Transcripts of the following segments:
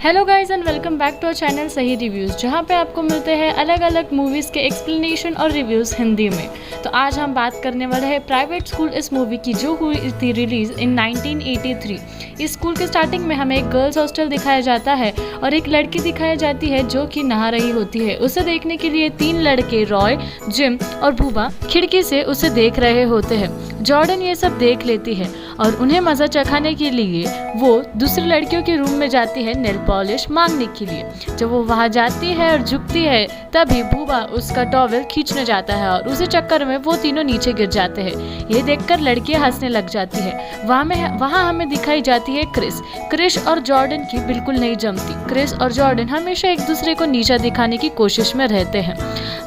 Hello guys and welcome back to our channel सही reviews, जहाँ पे आपको मिलते हैं अलग अलग मूवीज़ के एक्सप्लेनेशन और रिव्यूज़ हिंदी में। तो आज हम बात करने वाले हैं प्राइवेट स्कूल इस मूवी की, जो हुई थी रिलीज़ इन 1983। इस स्कूल के स्टार्टिंग में हमें एक गर्ल्स हॉस्टल दिखाया जाता है और एक लड़की दिखाई जाती है जो कि नहा रही होती है। उसे देखने के लिए 3 लड़के रॉय, जिम और भूबा खिड़की से उसे देख रहे होते हैं। जॉर्डन ये सब देख लेती है और उन्हें मज़ा चखाने के लिए वो दूसरी लड़कियों के रूम में जाती है नेल पॉलिश मांगने के लिए। जब वो वहाँ जाती है और झुकती है, तभी भूबा उसका टॉवेल खींचने जाता है और उसी चक्कर में वो तीनों नीचे गिर जाते हैं। ये देखकर लड़कियां हंसने लग जाती है। वहाँ हमें दिखाई जाती है क्रिस और जॉर्डन की बिल्कुल नहीं जमती। क्रिस और जॉर्डन हमेशा एक दूसरे को नीचा दिखाने की कोशिश में रहते हैं।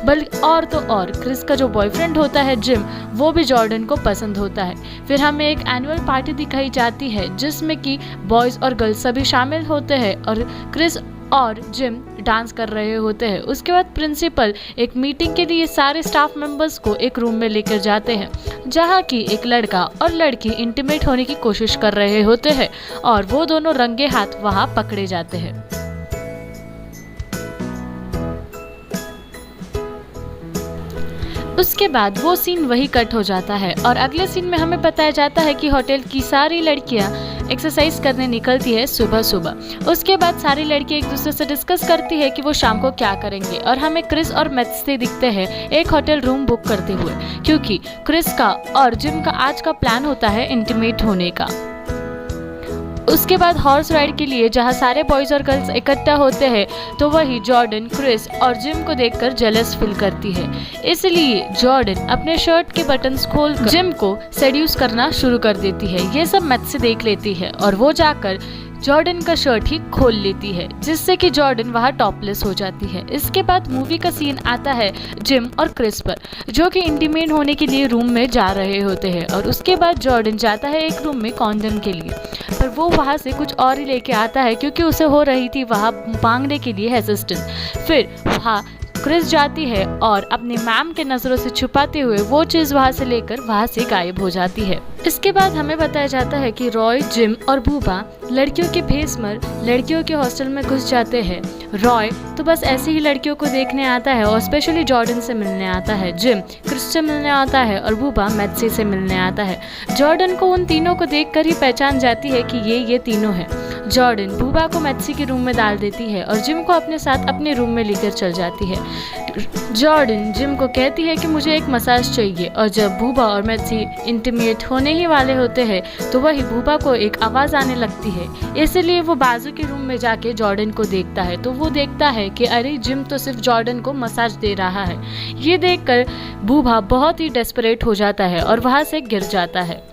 बल्कि और तो और क्रिस का जो बॉयफ्रेंड होता है जिम, वो भी जॉर्डन को पसंद होता है। फिर हमें एक एनुअल पार्टी दिखाई जाती है जिसमें कि बॉयज़ और गर्ल्स सभी शामिल होते हैं और क्रिस और जिम डांस कर रहे होते हैं। उसके बाद प्रिंसिपल एक मीटिंग के लिए सारे स्टाफ मेंबर्स को एक रूम में लेकर जाते हैं, जहाँ की एक लड़का और लड़की इंटीमेट होने की कोशिश कर रहे होते हैं और वो दोनों रंगे हाथ वहाँ पकड़े जाते हैं। उसके बाद वो सीन वही कट हो जाता है और अगले सीन में हमें बताया जाता है कि होटल की सारी लड़कियां एक्सरसाइज करने निकलती है सुबह सुबह। उसके बाद सारी लड़कियां एक दूसरे से डिस्कस करती है कि वो शाम को क्या करेंगे और हमें क्रिस और मैथ्स दिखते हैं एक होटल रूम बुक करते हुए, क्योंकि क्रिस का और जिम का आज का प्लान होता है इंटीमेट होने का। उसके बाद हॉर्स राइड के लिए जहाँ सारे बॉयज़ और गर्ल्स इकट्ठा होते हैं, तो वही जॉर्डन क्रिस और जिम को देखकर जेलस फील करती है। इसलिए जॉर्डन अपने शर्ट के बटन्स खोलकर जिम को सेड्यूस करना शुरू कर देती है। ये सब मैथ से देख लेती है और वो जाकर जॉर्डन का शर्ट ही खोल लेती है, जिससे कि जॉर्डन वहाँ टॉपलेस हो जाती है। इसके बाद मूवी का सीन आता है जिम और क्रिस पर, जो कि इंटीमेट होने के लिए रूम में जा रहे होते हैं और उसके बाद जॉर्डन जाता है एक रूम में कॉन्डम के लिए, पर वो वहाँ से कुछ और ही लेके आता है क्योंकि उसे हो रही थी वहाँ मांगने के लिए असिस्टेंट। फिर वहाँ क्रिस जाती है और अपनी मैम के नज़रों से छुपाते हुए वो चीज़ वहाँ से लेकर वहाँ से गायब हो जाती है। इसके बाद हमें बताया जाता है कि रॉय, जिम और भूबा लड़कियों के भेस में लड़कियों के हॉस्टल में घुस जाते हैं। रॉय तो बस ऐसे ही लड़कियों को देखने आता है और स्पेशली जॉर्डन से मिलने आता है। जिम क्रिस से मिलने आता है और भूबा मैथ्सी से मिलने आता है। जॉर्डन को उन तीनों को देखकर ही पहचान जाती है कि ये तीनों हैं। जॉर्डन भूबा को मैथ्सी के रूम में डाल देती है और जिम को अपने साथ अपने रूम में लेकर चल जाती है। जॉर्डन जिम को कहती है कि मुझे एक मसाज चाहिए और जब भूबा और मैथ्सी इंटीमेट होने ही वाले होते हैं, तो वही भूबा को एक आवाज़ आने लगती है। इसलिए वो बाजू के रूम में जाके जॉर्डन को देखता है, तो वो देखता है कि अरे जिम तो सिर्फ जॉर्डन को मसाज दे रहा है। ये देखकर भूबा बहुत ही डेस्परेट हो जाता है और वहाँ से गिर जाता है।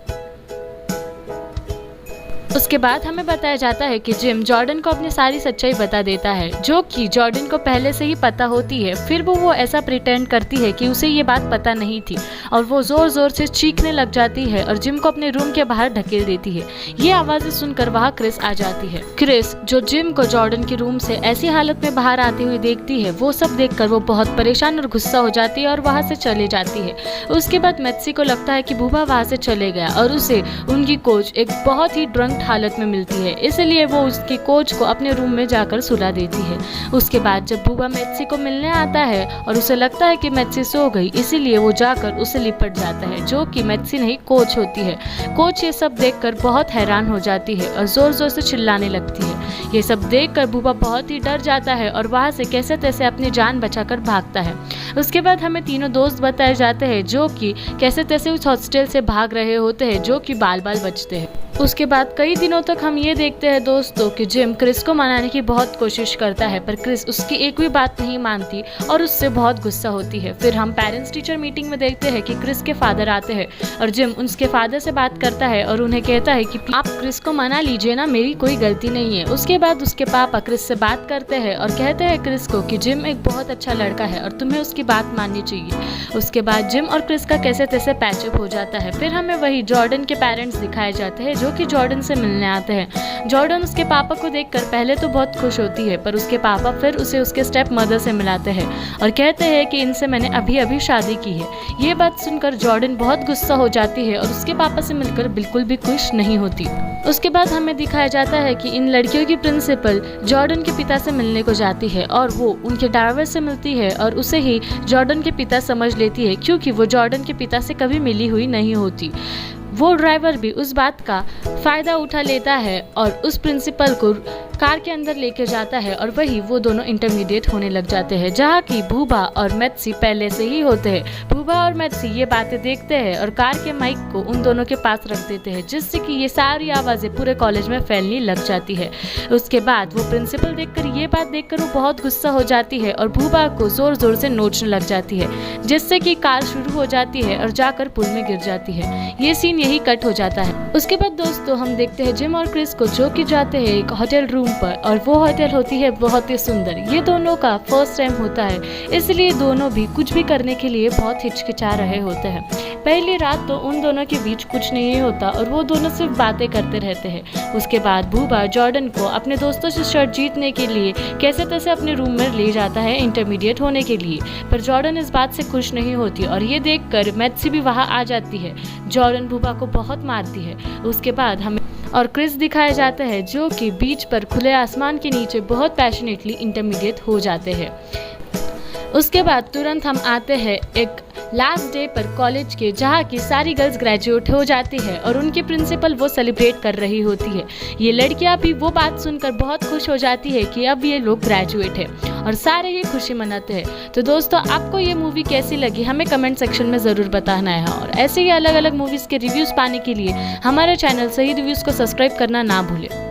उसके बाद हमें बताया जाता है कि जिम जॉर्डन को अपनी सारी सच्चाई बता देता है, जो कि जॉर्डन को पहले से ही पता होती है। फिर वो ऐसा प्रिटेंड करती है कि उसे ये बात पता नहीं थी और वो जोर जोर से चीखने लग जाती है और जिम को अपने रूम के बाहर ढकेल देती है। ये आवाज़ें सुनकर वहाँ क्रिस आ जाती है। क्रिस जो जिम को जॉर्डन के रूम से ऐसी हालत में बाहर आते हुए देखती है, वो सब देखकर वो बहुत परेशान और गुस्सा हो जाती है और वहाँ से चले जाती है। उसके बाद मैथ्सी को लगता है कि भूबा वहाँ से चले गया और उसे उनकी कोच एक बहुत ही ड्रंक हालत में मिलती है, इसलिए वो उसकी कोच को अपने रूम में जाकर सुला देती है। उसके बाद जब भूबा मैथ्सी को मिलने आता है और उसे लगता है कि मैथ्सी सो गई, इसीलिए वो जाकर उसे लिपट जाता है, जो कि मैथ्सी नहीं कोच होती है। कोच ये सब देखकर बहुत हैरान हो जाती है और जोर जोर से चिल्लाने लगती है। ये सब देखकर भूबा बहुत ही डर जाता है और वहाँ से कैसे तैसे अपनी जान बचाकर भागता है। उसके बाद हमें तीनों दोस्त बताए जाते हैं जो कि कैसे तैसे उस हॉस्टल से भाग रहे होते हैं, जो कि बाल बाल बचते हैं। उसके बाद कई दिनों तक हम ये देखते हैं दोस्तों कि जिम क्रिस को मनाने की बहुत कोशिश करता है, पर क्रिस उसकी एक भी बात नहीं मानती और उससे बहुत गुस्सा होती है। फिर हम पेरेंट्स टीचर मीटिंग में देखते हैं कि क्रिस के फादर आते हैं और जिम उसके फादर से बात करता है और उन्हें कहता है कि आप क्रिस को मना लीजिए ना, मेरी कोई गलती नहीं है। उसके बाद उसके पापा क्रिस से बात करते हैं और कहते हैं क्रिस को कि जिम एक बहुत अच्छा लड़का है और तुम्हें उसकी बात माननी चाहिए। उसके बाद जिम और क्रिस का कैसे तैसे पैचअप हो जाता है। फिर हमें वही जॉर्डन के पेरेंट्स दिखाए जाते हैं जो जो कि जॉर्डन से मिलने आते हैं। जॉर्डन उसके पापा को देखकर पहले तो बहुत खुश होती है, पर उसके पापा फिर उसे उसके स्टेप मदर से मिलाते हैं और कहते हैं कि इनसे मैंने अभी अभी शादी की है। ये बात सुनकर जॉर्डन बहुत गुस्सा हो जाती है और उसके पापा से मिलकर बिल्कुल भी खुश नहीं होती। उसके बाद हमें दिखाया जाता है कि इन लड़कियों की प्रिंसिपल जॉर्डन के पिता से मिलने को जाती है और वो उनके ड्राइवर से मिलती है और उसे ही जॉर्डन के पिता समझ लेती है, क्योंकि वो जॉर्डन के पिता से कभी मिली हुई नहीं होती। वो ड्राइवर भी उस बात का फ़ायदा उठा लेता है और उस प्रिंसिपल को कार के अंदर लेके जाता है और वही वो दोनों इंटरमीडिएट होने लग जाते हैं, जहाँ की भूबा और मैथ्सी पहले से ही होते हैं। भूबा और मैथ्सी ये बातें देखते हैं और कार के माइक को उन दोनों के पास रख देते हैं, जिससे कि ये सारी आवाज़ें पूरे कॉलेज में फैलने लग जाती है। उसके बाद वो प्रिंसिपल ये बात देखकर वो बहुत गुस्सा हो जाती है और भूबा को ज़ोर ज़ोर से नोचने लग जाती है, जिससे कि कार शुरू हो जाती है और जाकर पुल में गिर जाती है। ये सीन यही कट हो जाता है। उसके बाद दोस्तों हम देखते हैं जिम और क्रिस को, जो कि जाते हैं एक होटल रूम पर और वो होटल होती है बहुत ही सुंदर। ये दोनों का फर्स्ट टाइम होता है, इसलिए दोनों भी कुछ भी करने के लिए बहुत हिचकिचा रहे होते हैं। पहली रात तो उन दोनों के बीच कुछ नहीं होता और वो दोनों सिर्फ बातें करते रहते हैं। उसके बाद भूबा जॉर्डन को अपने दोस्तों से शर्ट जीतने के लिए कैसे तैसे अपने रूम में ले जाता है इंटरमीडिएट होने के लिए, पर जॉर्डन इस बात से खुश नहीं होती और ये देखकर मैथ्सी भी वहाँ आ जाती है। जॉर्डन भूबा को बहुत मारती है। उसके बाद हमें और क्रिस दिखाया जाता है, जो कि बीच पर खुले आसमान के नीचे बहुत पैशनेटली इंटरमीडिएट हो जाते हैं। उसके बाद तुरंत हम आते हैं एक लास्ट डे पर कॉलेज के, जहाँ की सारी गर्ल्स ग्रेजुएट हो जाती है और उनकी प्रिंसिपल वो सेलिब्रेट कर रही होती है। ये लड़कियाँ भी वो बात सुनकर बहुत खुश हो जाती है कि अब ये लोग ग्रेजुएट है और सारे ये खुशी मनाते हैं। तो दोस्तों आपको ये मूवी कैसी लगी हमें कमेंट सेक्शन में ज़रूर बताना है और ऐसे ही अलग अलग मूवीज़ के रिव्यूज़ पाने के लिए हमारे चैनल सही रिव्यूज़ को सब्सक्राइब करना ना भूलें।